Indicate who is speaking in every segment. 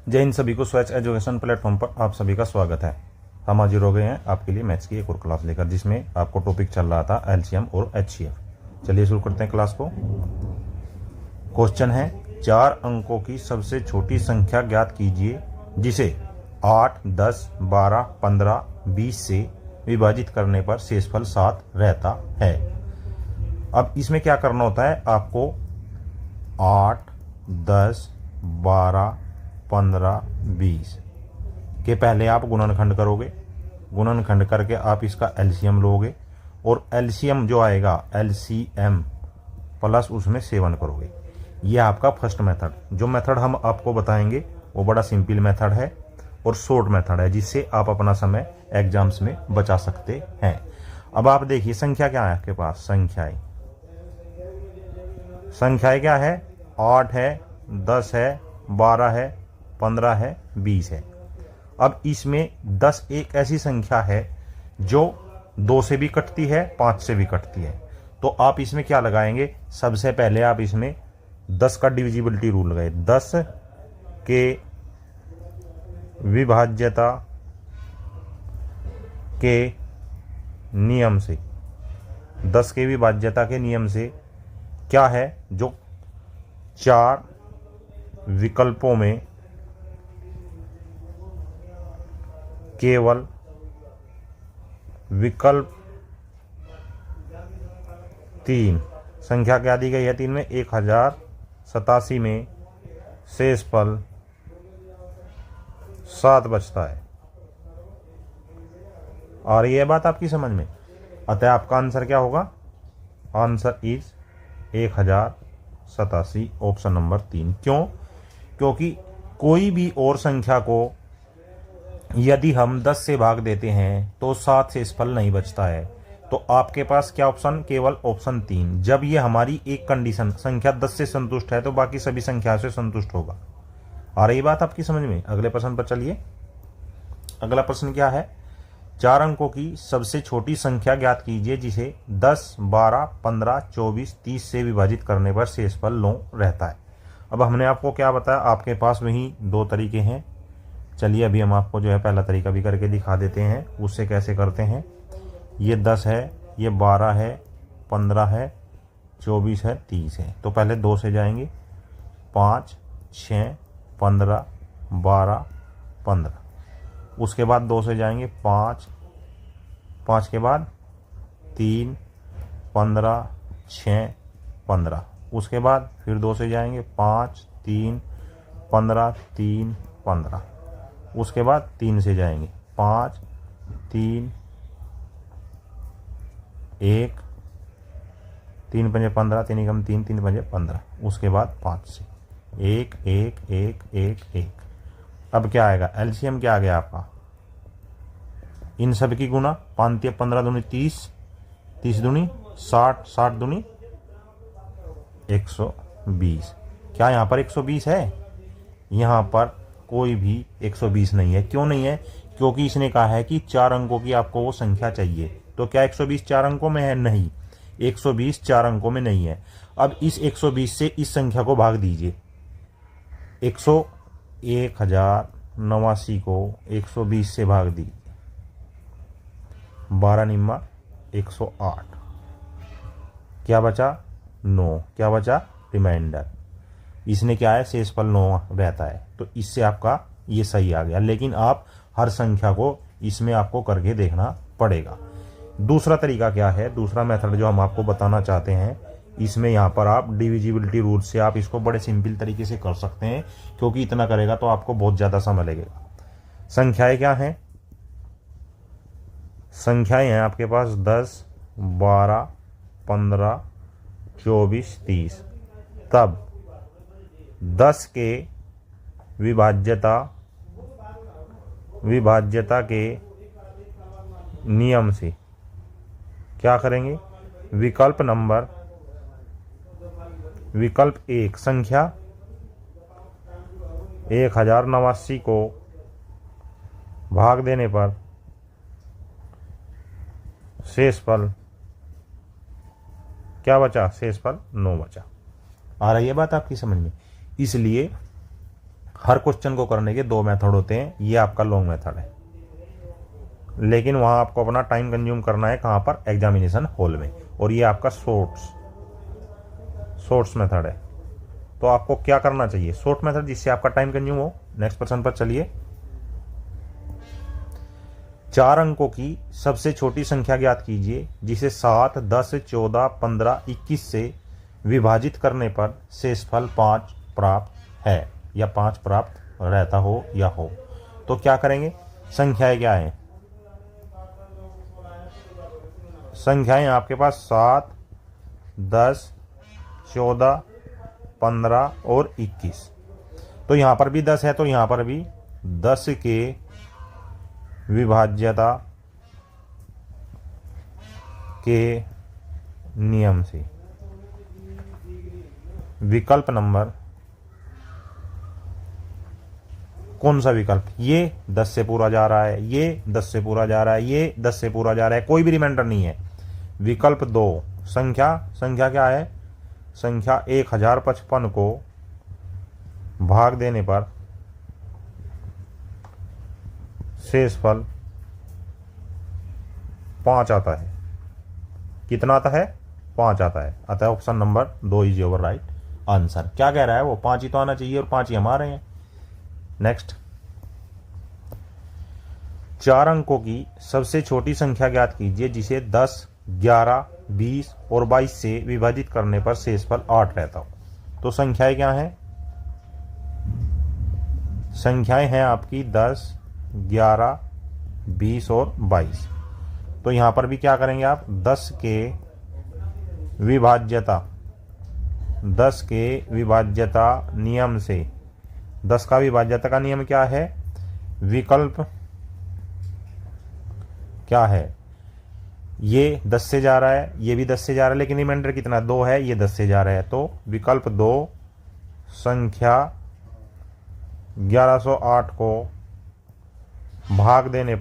Speaker 1: जय हिंद सभी को। स्वच्छ एजुकेशन प्लेटफॉर्म पर आप सभी का स्वागत है। हम हाजिर हो गए हैं आपके लिए मैथ्स की एक और क्लास लेकर, जिसमें आपको टॉपिक चल रहा था एलसीएम और एचसीएफ। चलिए शुरू करते हैं क्लास को। क्वेश्चन है, 4 अंकों की सबसे छोटी संख्या ज्ञात कीजिए जिसे 8, 10, 12, 15, 20 से विभाजित करने पर शेषफल 7 रहता है। अब इसमें क्या करना होता है, आपको 8, 10, 12, 15, 20 के पहले आप गुणनखंड करोगे। गुणनखंड करके आप इसका एलसीएम लोगे और एलसीएम जो आएगा एलसीएम प्लस उसमें 7 करोगे। ये आपका फर्स्ट मेथड। जो मेथड हम आपको बताएंगे वो बड़ा सिंपल मेथड है और शॉर्ट मेथड है, जिससे आप अपना समय एग्जाम्स में बचा सकते हैं। अब आप देखिए संख्या क्या है आपके पास। संख्याएं क्या है, 8 है, 10 है, 12 है, 15 है, 20 है। अब इसमें 10 एक ऐसी संख्या है जो 2 से भी कटती है, 5 से भी कटती है। तो आप इसमें क्या लगाएंगे, सबसे पहले आप इसमें 10 का डिविजिबिलिटी रूल लगाए। 10 के विभाज्यता के नियम से, 10 के विभाज्यता के नियम से क्या है, जो 4 विकल्पों में केवल विकल्प 3 संख्या क्या दी गई है, 3 में 1087 में शेषफल 7 बचता है। और ये बात आपकी समझ में, अतः आपका आंसर क्या होगा, आंसर इज 1087, ऑप्शन नंबर 3। क्यों? क्योंकि कोई भी और संख्या को यदि हम 10 से भाग देते हैं तो 7 शेषफल नहीं बचता है। तो आपके पास क्या ऑप्शन, केवल ऑप्शन 3। जब ये हमारी एक कंडीशन संख्या 10 से संतुष्ट है तो बाकी सभी संख्या से संतुष्ट होगा। आ रही बात आपकी समझ में? अगले प्रश्न पर चलिए। अगला प्रश्न क्या है, 4 अंकों की सबसे छोटी संख्या ज्ञात कीजिए जिसे 10, 12, 15, 24, 30 से विभाजित करने पर शेषफल 9 रहता है। अब हमने आपको क्या बताया, आपके पास वही 2 तरीके हैं। चलिए अभी हम आपको जो है पहला तरीका भी करके दिखा देते हैं, उससे कैसे करते हैं। ये 10 है, ये 12 है, 15 है, 24 है, 30 है। तो पहले 2 से जाएंगे, 5, 6, 15, 12, 15। उसके बाद 2 से जाएंगे, 5, 5 के बाद 3, 15, 6, 15। उसके बाद फिर 2 से जाएंगे, 5, 3, 15, 3, 15। उसके बाद 3 से जाएंगे, 5, 3, 1, 3 पंजे 15, 3 एकम 3, 3 पंजे 15। उसके बाद 5 से 1, 1, 1, 1, 1। अब क्या आएगा, एलसीएम क्या आ गया आपका, इन सब की गुना, 5 15 दूनी 30, 30 दूनी 60, 60 दूनी 120। क्या यहाँ पर 120 है? यहाँ पर कोई भी 120 नहीं है। क्यों नहीं है? क्योंकि इसने कहा है कि 4 अंकों की आपको वो संख्या चाहिए। तो क्या 120 4 अंकों में है? नहीं, 120 4 अंकों में नहीं है। अब इस 120 से इस संख्या को भाग दीजिए। 1089 को 120 से भाग दीजिए, 12 निम्मा 108। क्या बचा? 9। क्या बचा? रिमाइंडर। इसने क्या है, शेषफल 9 रहता है। तो इससे आपका ये सही आ गया। लेकिन आप हर संख्या को इसमें आपको करके देखना पड़ेगा। दूसरा तरीका क्या है, दूसरा मेथड जो हम आपको बताना चाहते हैं, इसमें यहाँ पर आप डिविजिबिलिटी रूल से आप इसको बड़े सिंपल तरीके से कर सकते हैं, क्योंकि इतना करेगा तो आपको बहुत ज़्यादा समय लगेगा। संख्याएं क्या हैं, संख्याएं हैं आपके पास 10, 12, 15, 24, 30। तब 10 के विभाज्यता के नियम से क्या करेंगे, विकल्प 1 संख्या 1089 को भाग देने पर शेषफल क्या बचा, शेषफल 9 बचा। आ रही है बात आपकी समझ में? इसलिए हर क्वेश्चन को करने के 2 मेथड होते हैं, ये आपका लॉन्ग मेथड है, लेकिन वहाँ आपको अपना टाइम कंज्यूम करना है कहाँ पर, एग्जामिनेशन हॉल में। और ये आपका शॉर्ट्स मेथड है। तो आपको क्या करना चाहिए, शॉर्ट मेथड, जिससे आपका टाइम कंज्यूम हो। नेक्स्ट प्रश्न पर चलिए। 4 अंकों की सबसे छोटी संख्या ज्ञात कीजिए जिसे 7, 10, 14, 15, 21 से विभाजित करने पर शेषफल 5 प्राप्त है या 5 प्राप्त रहता हो या हो। तो क्या करेंगे, संख्याएं क्या है, संख्याएं आपके पास 7, 10, 14, 15 और 21। तो यहां पर भी 10 है, तो यहां पर भी 10 के विभाज्यता के नियम से विकल्प नंबर, कौन सा विकल्प, ये 10 से पूरा जा रहा है, ये 10 से पूरा जा रहा है, ये 10 से पूरा जा रहा है, कोई भी रिमाइंडर नहीं है। विकल्प 2, संख्या क्या है, संख्या 1055 को भाग देने पर शेषफल 5 आता है। कितना आता है, 5 आता है। अतः option number 2 is your right answer. क्या कह रहा है वो, 5 ही तो आना चाहिए और 5 ही हम आ रहे हैं। नेक्स्ट, 4 अंकों की सबसे छोटी संख्या ज्ञात कीजिए जिसे 10, 11, 20 और 22 से विभाजित करने पर शेषफल 8 रहता हो। तो संख्याएं क्या हैं, संख्याएं हैं आपकी 10, 11, 20 और 22। तो यहां पर भी क्या करेंगे आप, 10 के विभाज्यता नियम से, 10 का विभाज्यता का नियम क्या है, विकल्प क्या है, ये 10 से जा रहा है, ये भी 10 से जा रहा है, लेकिन रिमाइंडर कितना 2 है, ये 10 से जा रहा है। तो विकल्प 2, संख्या 1108 को भाग देने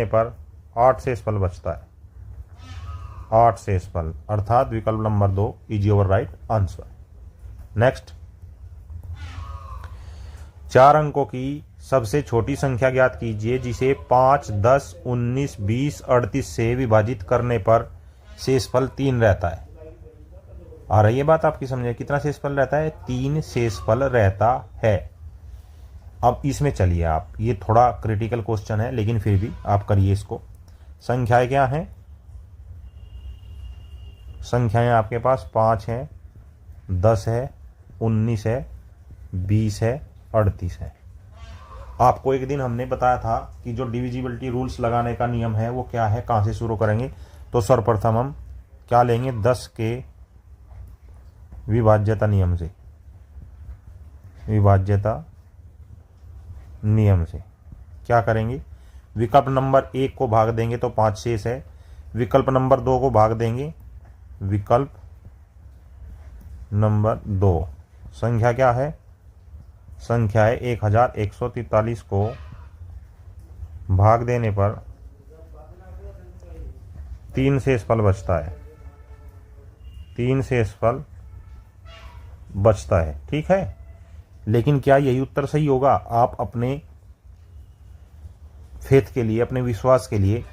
Speaker 1: पर 8 शेषफल बचता है, 8 शेषफल, अर्थात विकल्प number 2 is your right answer. Next, 4 अंकों की सबसे छोटी संख्या ज्ञात कीजिए जिसे 5, 10, 19, 20, 38 से विभाजित करने पर शेषफल 3 रहता है। आ रही है बात आपकी समझे, कितना शेषफल रहता है, 3 शेषफल रहता है। अब इसमें चलिए आप, ये थोड़ा क्रिटिकल क्वेश्चन है लेकिन फिर भी आप करिए इसको। संख्याएं क्या हैं, संख्याएं आपके पास 5 है, 10 है, 19 है, 20 है, 38 है। आपको एक दिन हमने बताया था कि जो डिविजिबिलिटी रूल्स लगाने का नियम है वो क्या है, कहाँ से शुरू करेंगे। तो सर्वप्रथम हम क्या लेंगे, 10 के विभाज्यता नियम से क्या करेंगे, विकल्प नंबर 1 को भाग देंगे तो 5 शेष है, विकल्प नंबर 2 को भाग देंगे, विकल्प नंबर 2 संख्या क्या है, संख्या है 1143 को भाग देने पर 3 शेषफल बचता है, 3 शेषफल बचता है। ठीक है, लेकिन क्या यही उत्तर सही होगा, आप अपने फेथ के लिए, अपने विश्वास के लिए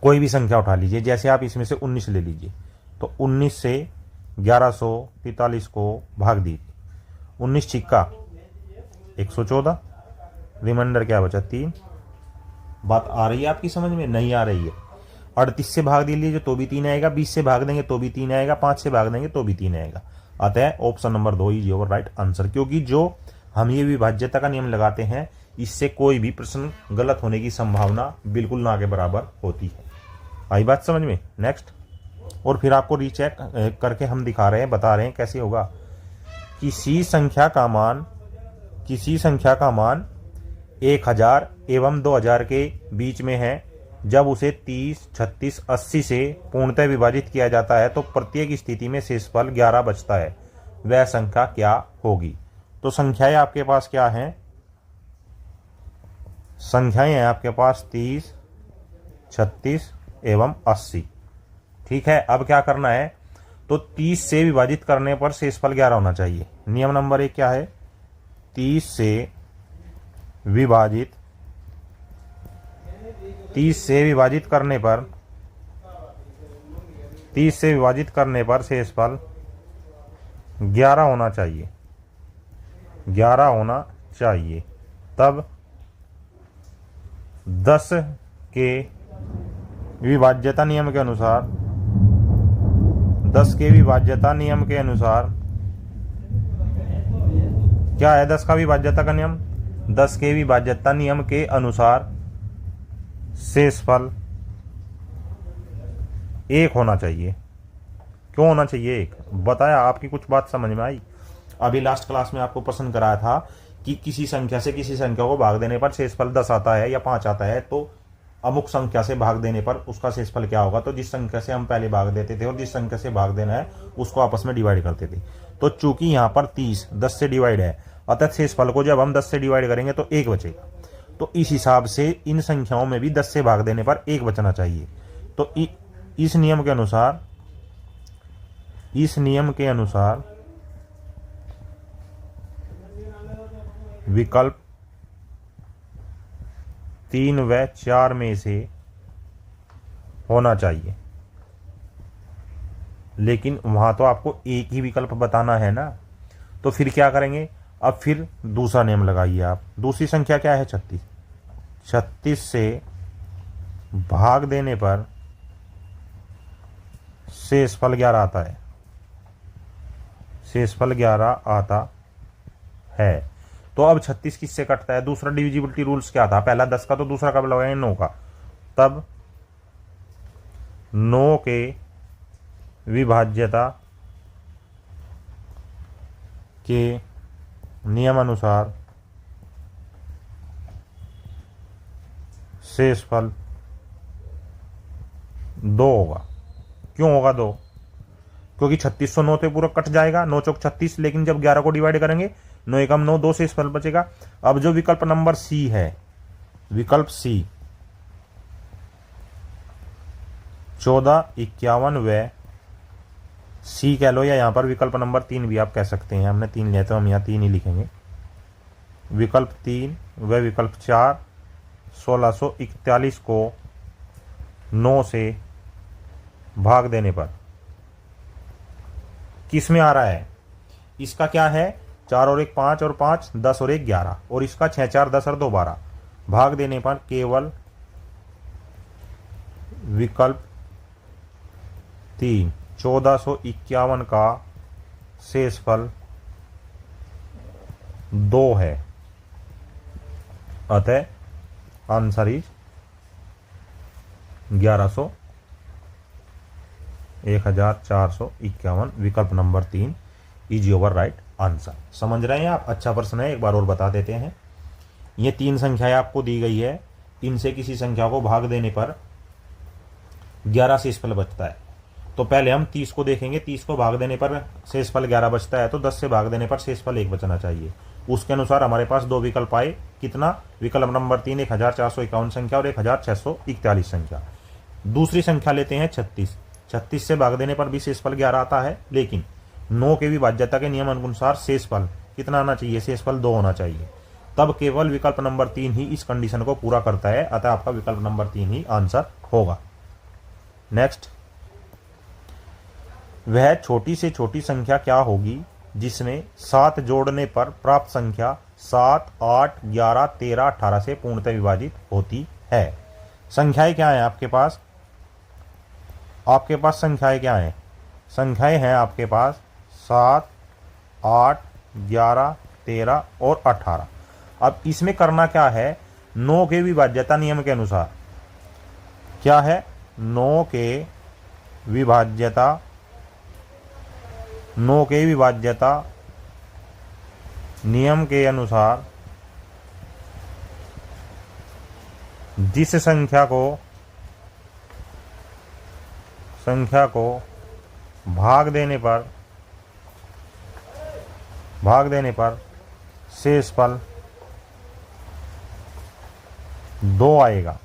Speaker 1: कोई भी संख्या उठा लीजिए। जैसे आप इसमें से 19 ले लीजिए, तो 19 से 1143 को भाग दीजिए, 19 छिक्का 114, रिमाइंडर क्या बचा 3। बात आ रही है आपकी समझ में, नहीं आ रही है। 38 से भाग दीजिए तो भी 3 आएगा, 20 से भाग देंगे तो भी 3 आएगा, 5 से भाग देंगे तो भी 3 आएगा। अतः option number 2 is your right answer, क्योंकि जो हम ये विभाज्यता का नियम लगाते हैं इससे कोई भी प्रश्न गलत होने की संभावना बिल्कुल ना के बराबर होती है। आई बात समझ में। नेक्स्ट, और फिर आपको रीचेक करके हम दिखा रहे हैं, बता रहे हैं कैसे होगा। किसी संख्या का मान 1000 एवं 2000 के बीच में है, जब उसे 30, 36, 80 से पूर्णतः विभाजित किया जाता है तो प्रत्येक स्थिति में शेषफल 11 बचता है, वह संख्या क्या होगी। तो संख्याएं आपके पास क्या हैं, संख्याएं हैं आपके पास 30, 36 एवं 80। ठीक है, अब क्या करना है, तो 30 से विभाजित करने पर शेषफल 11 होना चाहिए। नियम नंबर 1 क्या है? 30 से विभाजित 30 से विभाजित करने पर 30 से विभाजित करने पर शेषफल 11 होना चाहिए, 11 होना चाहिए। तब 10 के विभाज्यता नियम के अनुसार 10 के विभाज्यता नियम के अनुसार क्या है? 10 का विभाज्यता का नियम, 10 के विभाज्यता नियम के अनुसार शेषफल 1 होना चाहिए। क्यों होना चाहिए 1? बताया, आपकी कुछ बात समझ में आई? अभी लास्ट क्लास में आपको प्रश्न कराया था कि किसी संख्या से किसी संख्या को भाग देने पर शेषफल 10 आता है या 5 आता है, तो अमुक संख्या से भाग देने पर उसका शेषफल क्या होगा? तो जिस संख्या से हम पहले भाग देते थे और जिस संख्या से भाग देना है उसको आपस में डिवाइड करते थे। तो चूंकि यहाँ पर 30 10 से डिवाइड है, अतः शेषफल को जब हम 10 से डिवाइड करेंगे तो 1 बचेगा। तो इस हिसाब से इन संख्याओं में भी 10 से भाग देने पर 1 बचना चाहिए। तो इस नियम के अनुसार विकल्प 3 व 4 में से होना चाहिए। लेकिन वहां तो आपको एक ही विकल्प बताना है ना, तो फिर क्या करेंगे? अब फिर दूसरा नियम लगाइए आप। दूसरी संख्या क्या है? 36। 36 से भाग देने पर शेषफल 11 आता है, शेषफल 11 आता है। तो अब 36 किससे कटता है? दूसरा डिविजिबिलिटी रूल्स क्या था? पहला 10 का, तो दूसरा कब लगाएंगे? 9 का। तब 9 के विभाज्यता के नियम अनुसार शेषफल 2 होगा। क्यों होगा 2? क्योंकि 36 9 से पूरा कट जाएगा, 9 चौक 36। लेकिन जब 11 को डिवाइड करेंगे, 9 एकम 9, 2 शेषफल बचेगा। अब जो विकल्प नंबर सी है, विकल्प सी 14 51 व सी कह लो, या यहां पर विकल्प नंबर 3 भी आप कह सकते हैं। हमने 3 लिया तो हम यहां 3 ही लिखेंगे। विकल्प 3 व विकल्प 4 1641 को 9 से भाग देने पर किस में आ रहा है? इसका क्या है? 4 और 1 5 और 5 10 और 1 11, और इसका 6 4 10 और 2 12। भाग देने पर केवल विकल्प 3 1451 का शेषफल 2 है। अतः आंसर इज 1451। विकल्प number 3 is your right answer. समझ रहे हैं आप? अच्छा प्रश्न है, एक बार और बता देते हैं। ये 3 संख्याएं आपको दी गई है, इनसे किसी संख्या को भाग देने पर 11 शेषफल बचता है। तो पहले हम 30 को देखेंगे। 30 को भाग देने पर शेषफल 11 बचता है, तो 10 से भाग देने पर शेषफल 1 बचना चाहिए। उसके अनुसार हमारे पास 2 विकल्प आए। कितना? विकल्प नंबर 3 1451 संख्या और 1641 संख्या। दूसरी संख्या लेते हैं 36। 36 से भाग देने पर भी शेषफल 11 आता है, लेकिन 9 के विभाज्यता के नियम अनुसार शेषफल कितना आना चाहिए? शेषफल 2 होना चाहिए। तब केवल विकल्प नंबर 3 ही इस कंडीशन को पूरा करता है, अतः आपका विकल्प नंबर 3 ही आंसर होगा। नेक्स्ट, वह छोटी से छोटी संख्या क्या होगी जिसमें 7 जोड़ने पर प्राप्त संख्या 7 8 11 13 18 से पूर्णतः विभाजित होती है? संख्याएं क्या है आपके पास? आपके पास संख्याएं क्या हैं? संख्याएं हैं आपके पास 7 8 11 13 और 18। अब इसमें करना क्या है? 9 के विभाज्यता नियम के अनुसार क्या है? 9 के विभाज्यता नियम के अनुसार जिस संख्या को भाग देने पर शेषफल 2 आएगा,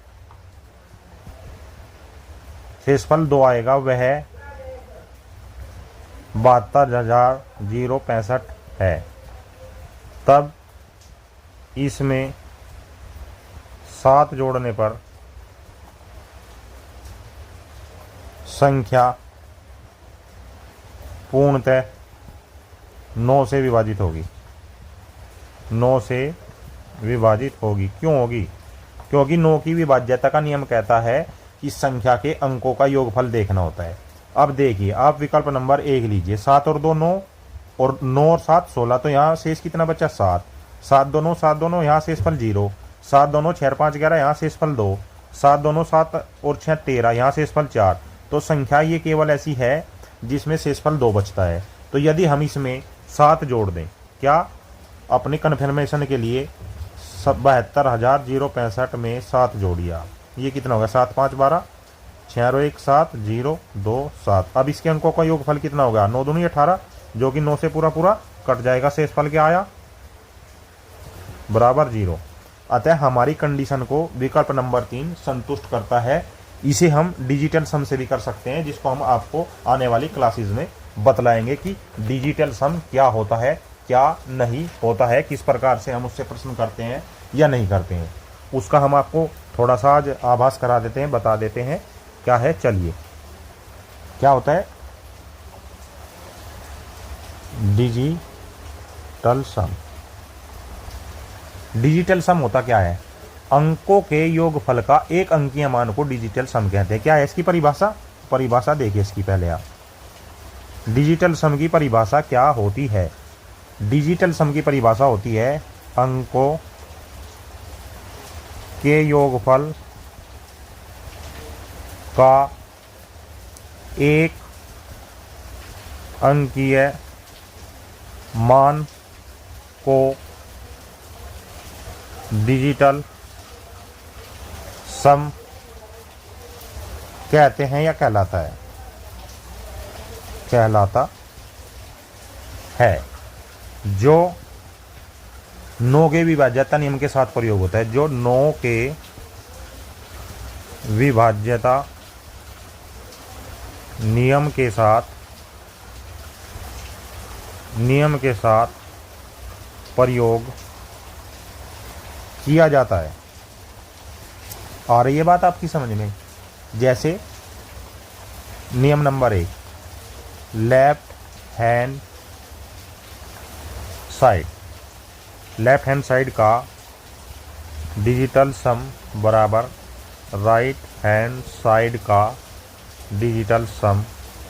Speaker 1: शेषफल 2 आएगा, वह 72,065 है, तब इसमें 7 जोड़ने पर संख्या पूर्णतः 9 से विभाजित होगी। 9 से विभाजित होगी। क्यों होगी? क्योंकि 9 की विभाज्यता का नियम कहता है कि संख्या के अंकों का योगफल देखना होता है। अब देखिए, आप विकल्प नंबर 1 लीजिए, 7 और 2 9, और 9 और 7 16, तो यहाँ शेष कितना बचा? 7। 7 2 9, यहाँ शेषफल 0। 7 2 9 6 5 11, यहाँ शेषफल 2। 7 2 9 7 और 6 13, यहाँ शेषफल 4। तो संख्या ये केवल ऐसी है जिसमें शेषफल 2 बचता है। तो यदि हम इसमें 7 जोड़ दें, क्या अपने कन्फर्मेशन के लिए 72,065 में 7 जोड़िया, ये कितना होगा? 7 5 12, 6 और 1 7, 0 2 7। अब इसके अंकों का योगफल कितना होगा? 9 दूनी 18, जो कि 9 से पूरा पूरा कट जाएगा। शेषफल क्या आया? बराबर 0। अतः हमारी कंडीशन को विकल्प नंबर 3 संतुष्ट करता है। इसे हम डिजिटल सम से भी कर सकते हैं, जिसको हम आपको आने वाली क्लासेस में बतलाएंगे कि डिजिटल सम क्या होता है, क्या नहीं होता है, किस प्रकार से हम उससे प्रश्न करते हैं या नहीं करते हैं। उसका हम आपको थोड़ा सा आज आभास करा देते हैं, बता देते हैं क्या है। चलिए, क्या होता है डिजिटल सम? डिजिटल सम होता क्या है? अंकों के योगफल का एक अंकीय मान को डिजिटल सम कहते हैं। क्या है इसकी परिभाषा? परिभाषा देखिए इसकी पहले आप। डिजिटल सम की परिभाषा क्या होती है? डिजिटल सम की परिभाषा होती है अंकों के योगफल का एक अंकीय मान को डिजिटल सम कहते हैं या कहलाता है? कहलाता है। जो 9 के विभाज्यता नियम के साथ प्रयोग होता है। जो 9 के विभाज्यता नियम के साथ प्रयोग किया जाता है। आ रही है बात आपकी समझ में? जैसे नियम नंबर 1, लेफ्ट हैंड साइड का डिजिटल सम बराबर राइट हैंड साइड का डिजिटल सम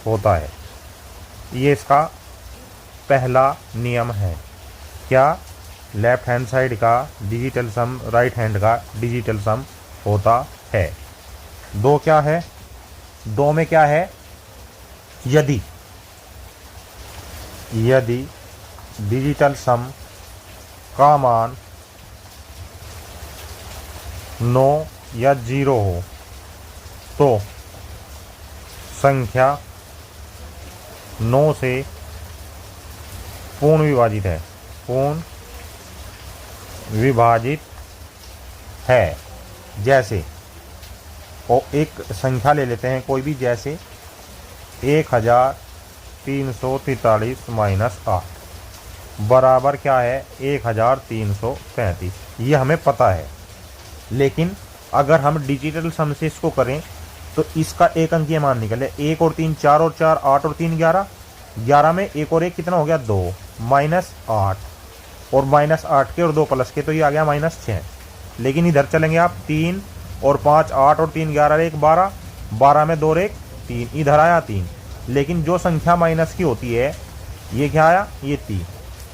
Speaker 1: होता है। ये इसका पहला नियम है। क्या? लेफ्ट हैंड साइड का डिजिटल सम राइट हैंड का डिजिटल सम होता है। 2 क्या है? 2 में क्या है? यदि डिजिटल सम का मान 9 या 0 हो तो संख्या 9 से पूर्ण विभाजित है। जैसे और एक संख्या ले लेते हैं कोई भी, जैसे 1343 माइनस 8 बराबर क्या है? 1335। ये हमें पता है। लेकिन अगर हम डिजिटल सम से इसको करें तो इसका एक अंकीय मान निकले। 1 और 3 4 और 4 8 और 3 11। 11 में 1 और 1 कितना हो गया? 2 माइनस 8, और माइनस 8 के और 2 प्लस के, तो ये आ गया माइनस 6। लेकिन इधर चलेंगे आप, 3 और 5 8 और 3 11 1 12, 12 में 2 और 1 3, इधर आया 3। लेकिन जो संख्या माइनस की होती है ये क्या आया? ये 3।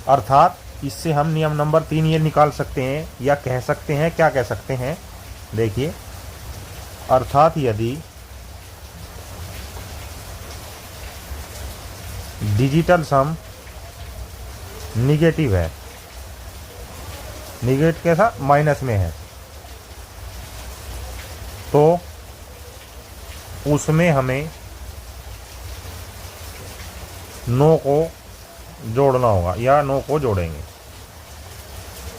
Speaker 1: अर्थात इससे हम नियम नंबर 3 ये निकाल सकते हैं या कह सकते हैं। क्या कह सकते हैं? देखिए, अर्थात यदि डिजिटल सम निगेटिव है, निगेटिव कैसा? माइनस में है, तो उसमें हमें 9 को जोड़ना होगा या 9 को जोड़ेंगे।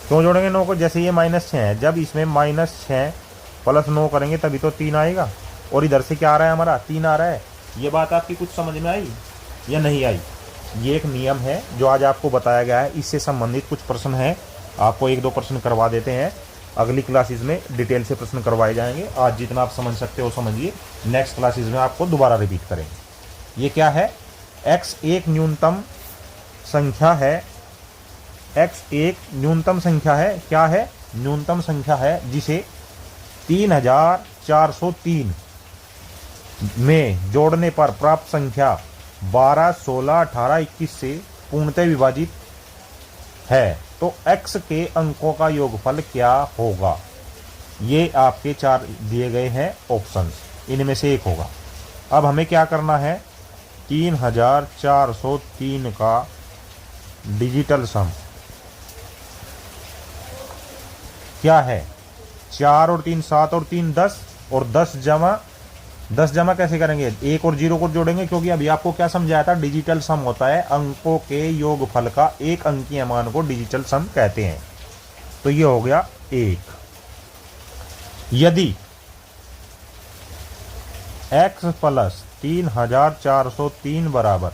Speaker 1: क्यों जोड़ेंगे 9 को? जैसे ये -6 है, जब इसमें -6 प्लस 9 करेंगे तभी तो 3 आएगा। और इधर से क्या आ रहा है? हमारा 3 आ रहा है। ये बात आपकी कुछ समझ में आई या नहीं आई? ये एक नियम है जो आज आपको बताया गया है। इससे संबंधित कुछ प्रश्न हैं, आपको 1-2 प्रश्न करवा देते हैं। अगली क्लासेस में डिटेल से प्रश्न करवाए जाएंगे। आज जितना आप समझ सकते हो समझिए, नेक्स्ट क्लासेस में आपको दोबारा रिपीट करेंगे। ये क्या है? x एक न्यूनतम संख्या है। x एक न्यूनतम संख्या है। क्या है? न्यूनतम संख्या है जिसे 3403 में जोड़ने पर प्राप्त संख्या 12, 16, 18, 21 से पूर्णतः विभाजित है। तो x के अंकों का योगफल क्या होगा? ये आपके 4 दिए गए हैं ऑप्शंस, इनमें से एक होगा। अब हमें क्या करना है? 3403 का डिजिटल सम क्या है? 4 और 3 7 और 3 10, और 10 जमा कैसे करेंगे? 1 और 0 को जोड़ेंगे, क्योंकि अभी आपको क्या समझाया था? डिजिटल सम होता है अंकों के योगफल का एक अंकीय मान को डिजिटल सम कहते हैं। तो ये हो गया 1। यदि x प्लस 3403 बराबर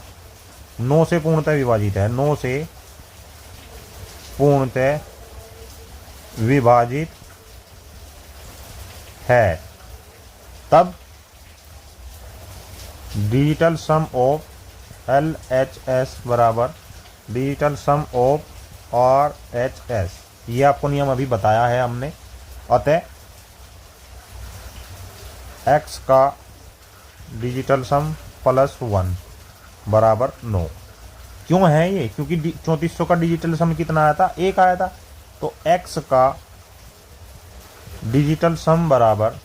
Speaker 1: 9 से पूर्णतः विभाजित है, 9 से पूर्णतः विभाजित है, तब डिजिटल सम ऑफ LHS बराबर डिजिटल सम ऑफ RHS, ये आपको नियम अभी बताया है हमने। अतः x का डिजिटल सम प्लस 1 बराबर 9। क्यों है ये? क्योंकि 3400 का डिजिटल सम कितना आया था? 1 आया था। तो x का डिजिटल सम बराबर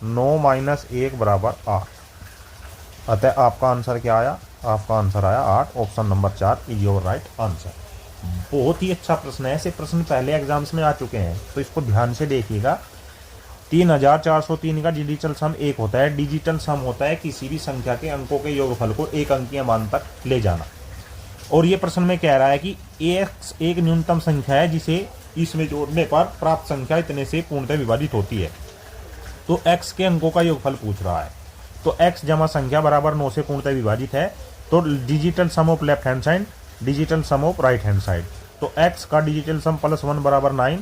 Speaker 1: 9 - 1 बराबर 8। अतः आपका आंसर क्या आया? आपका आंसर आया 8। Option number 4 is your right answer. बहुत ही अच्छा प्रश्न है। ऐसे प्रश्न पहले एग्जाम्स में आ चुके हैं, तो इसको ध्यान से देखिएगा। 3403 का डिजिटल सम 1 होता है। डिजिटल सम होता है किसी भी संख्या के अंकों के योगफल को एक अंकीय मान तक ले जाना। और ये प्रश्न में कह रहा है कि x एक न्यूनतम संख्या है जिसे इसमें जोड़ने पर प्राप्त संख्या इतने से पूर्णतः विभाजित होती है। तो x के अंकों का योगफल पूछ रहा है। तो x जमा संख्या बराबर 9 से पूर्णतः विभाजित है। तो digital sum of left hand side, digital sum of right hand side. तो x का डिजिटल सम प्लस 1 बराबर 9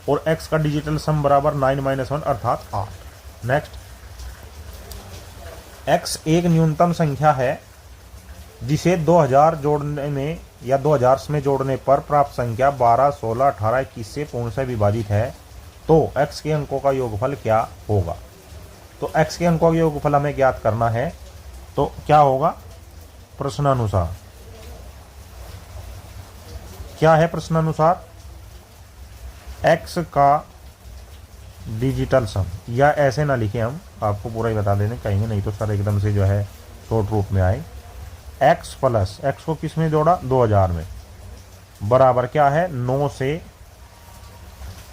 Speaker 1: और x का डिजिटल सम बराबर 9 - 1 अर्थात 8। नेक्स्ट, x एक न्यूनतम संख्या है जिसे 2000 जोड़ने में या 2000 में जोड़ने पर प्राप्त संख्या 12, 16, 18, 21 से पूर्ण से विभाजित है। तो x के अंकों का योगफल क्या होगा? तो x के अंकों का योगफल हमें ज्ञात करना है। तो क्या होगा? प्रश्नानुसार क्या है? प्रश्नानुसार x का डिजिटल सम, या ऐसे ना लिखे, हम आपको पूरा ही बता देने कहेंगे, नहीं तो सर एकदम से जो है शॉर्ट रूप में आए। x प्लस x को किस में जोड़ा? 2000 में, बराबर क्या है? 9 से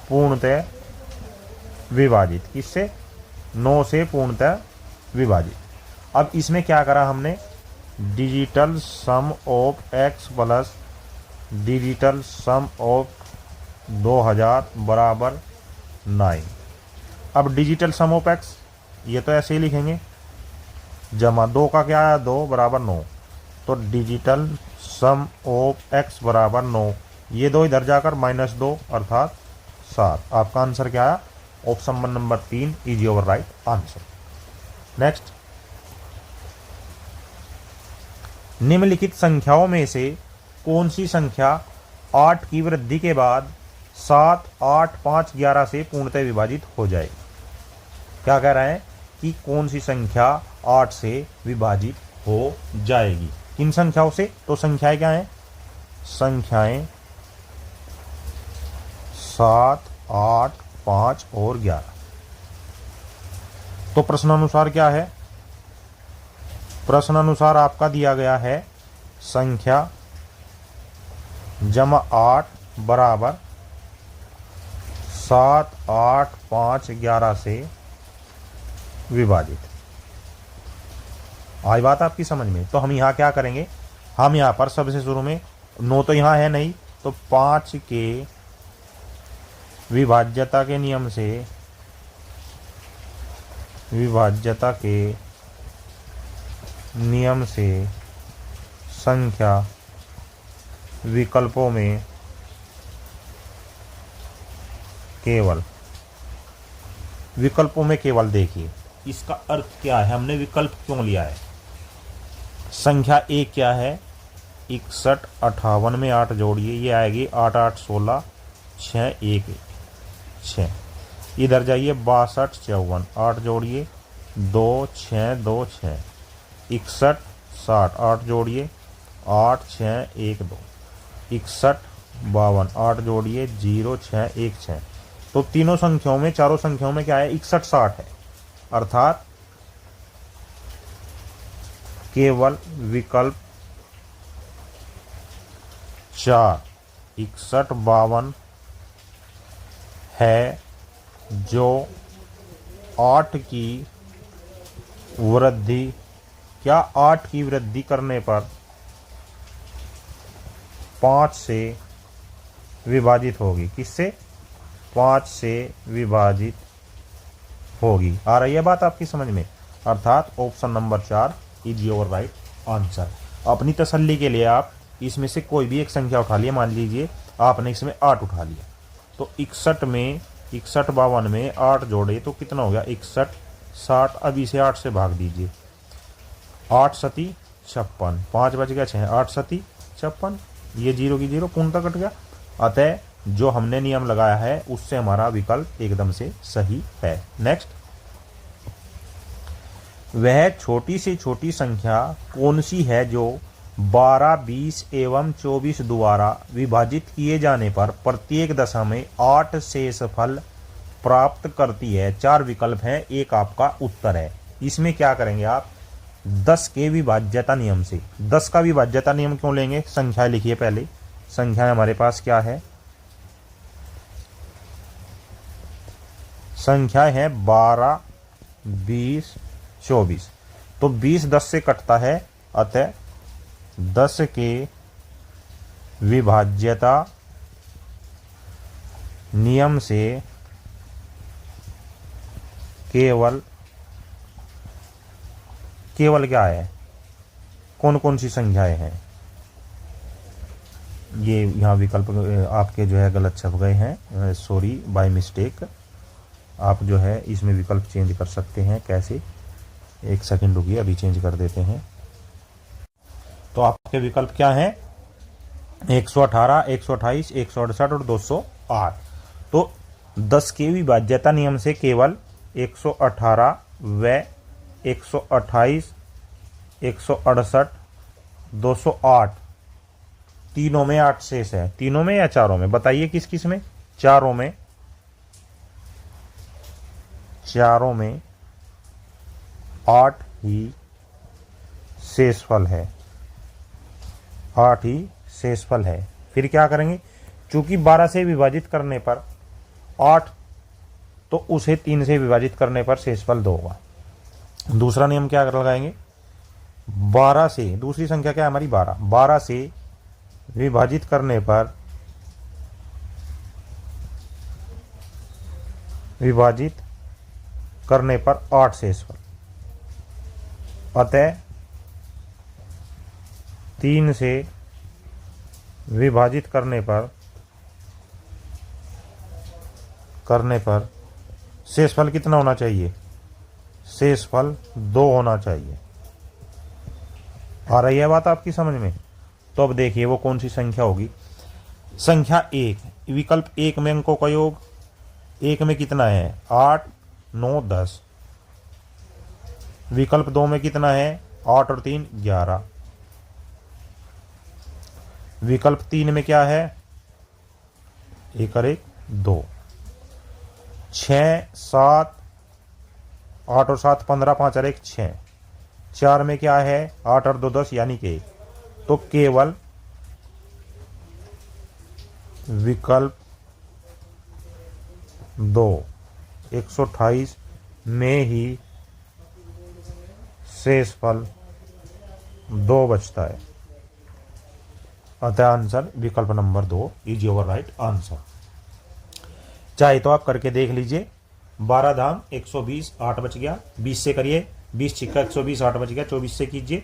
Speaker 1: पूर्णतः विभाजित। किससे? 9 से पूर्णतः विभाजित। अब इसमें क्या करा हमने? Digital sum of x plus digital sum of 2000 बराबर 9। अब डिजिटल सम ऑफ x, ये तो ऐसे ही लिखेंगे, जमा 2 का क्या आया? 2 बराबर 9। तो डिजिटल सम ऑफ x बराबर 9, ये 2 इधर जाकर -2 अर्थात 7। आपका आंसर क्या आया? Option number 3 is your right answer. Next, निम्नलिखित संख्याओं में से कौन सी संख्या 8 की वृद्धि के बाद 7, 8, 5, 11 से पूर्णतः विभाजित हो जाएगी? क्या कह रहे हैं कि कौन सी संख्या 8 से विभाजित हो जाएगी? किन संख्याओं से? तो संख्याएं क्या हैं? संख्याएं 7, 8, 5 और 11। तो प्रश्नानुसार क्या है? प्रश्नानुसार आपका दिया गया है संख्या जमा 8 बराबर 7, 8, 5, 11 से विभाजित। आई बात आपकी समझ में? तो हम यहाँ क्या करेंगे? हम यहाँ पर सबसे शुरू में 9 तो यहाँ है नहीं, तो 5 के विभाज्यता के नियम से, विभाज्यता के नियम से संख्या विकल्पों में केवल, विकल्पों में केवल देखिए इसका अर्थ क्या है, हमने विकल्प क्यों लिया है। संख्या एक क्या है, 61 58 में 8 जोड़िए, ये आएगी 8 8 16 6 1 6। इधर जाइए 62 54 8 जोड़िए 2 6 2 6। 61 60 8 जोड़िए 8 6 1 2। 61 52 8 जोड़िए 0 6 1 6। तो तीनों संख्याओं में, चारों संख्याओं में क्या है, 61 60 है, अर्थात केवल विकल्प 4 61 52 है जो 8 की वृद्धि, क्या 8 की वृद्धि करने पर 5 से विभाजित होगी। किससे? 5 से विभाजित होगी। आ रही है बात आपकी समझ में? अर्थात option number 4 is your right answer. अपनी तसल्ली के लिए आप इसमें से कोई भी एक संख्या उठा लिया, मान लीजिए आपने इसमें 8 उठा लिया, तो 61 में 61 52 में 8 जोड़े तो कितना हो गया, 61 60। अब इसे 8 से भाग दीजिए, 8 सती 56, 5 बच गया 6, 8 सती 56, ये 0 की 0 पूर्णतः कट गया। अतः जो हमने नियम लगाया है उससे हमारा विकल्प एकदम से सही है। नेक्स्ट, वह छोटी से छोटी संख्या कौन सी है जो 12 20 एवं 24 द्वारा विभाजित किए जाने पर प्रत्येक दशा में 8 शेषफल प्राप्त करती है। 4 विकल्प हैं, एक आपका उत्तर है। इसमें क्या करेंगे आप, 10 के विभाज्यता नियम से। 10 का विभाज्यता नियम क्यों लेंगे, संख्या लिखिए पहले। संख्या हमारे पास क्या है, संख्या है 12 20 24। तो 20 10 से कटता है, अतः 10 के विभाज्यता नियम से केवल क्या है, कौन कौन सी संख्याएं हैं। ये यहाँ विकल्प आपके जो है गलत छप गए हैं, सॉरी बाय मिस्टेक। आप जो है इसमें विकल्प चेंज कर सकते हैं। कैसे, एक सेकंड रुकिए, अभी चेंज कर देते हैं। तो आपके विकल्प क्या हैं, 118 128 168 और 208। तो 10 के विभाज्यता नियम से केवल 118 व 128 168 208 तीनों में 8 शेष है। तीनों में या चारों में, बताइए किस किस में। चारों में, चारों में 8 ही शेषफल है, 8 ही शेषफल है। फिर क्या करेंगे, चूंकि 12 से विभाजित करने पर 8, तो उसे 3 से विभाजित करने पर शेषफल 2 होगा। दूसरा नियम क्या लगाएंगे, 12 से, दूसरी संख्या क्या है हमारी 12, 12 से विभाजित करने पर, विभाजित करने पर 8 शेषफल, अतः 3 से विभाजित करने पर शेषफल कितना होना चाहिए, शेषफल 2 होना चाहिए। आ रही है बात आपकी समझ में? तो अब देखिए वो कौन सी संख्या होगी। संख्या 1, विकल्प 1 में अंकों का योग, 1 में कितना है 8 9 10। विकल्प 2 में कितना है 8 और 3 11। विकल्प 3 में क्या है 1 और 1 2। 6 7 8 और 7 15, 5 और 1 6। 4 में क्या है 8 और 2 10 यानी कि 1। तो केवल विकल्प 2 128 में ही शेषफल 2 बचता है। अतः आंसर विकल्प number 2 is your right answer. चाहे तो आप करके देख लीजिए। 12 धाम 120, 8 बच गया। 20 से करिए, 20 छिक्का 120, 8 बच गया। 24 से कीजिए,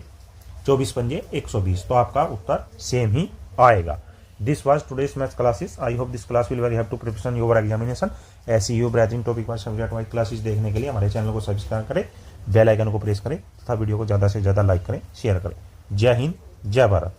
Speaker 1: 24 पंजे 120, तो आपका उत्तर सेम ही आएगा। This was today's maths classes. I hope this class will very help to preparation your examination. ऐसी यू ब्रेथिंग topic wise subject wise classes देखने के लिए हमारे चैनल को सब्सक्राइब करें, बेल आइकन को प्रेस करें तथा वीडियो को ज़्यादा से ज़्यादा लाइक करें, शेयर करें। जय हिंद, जय भारत।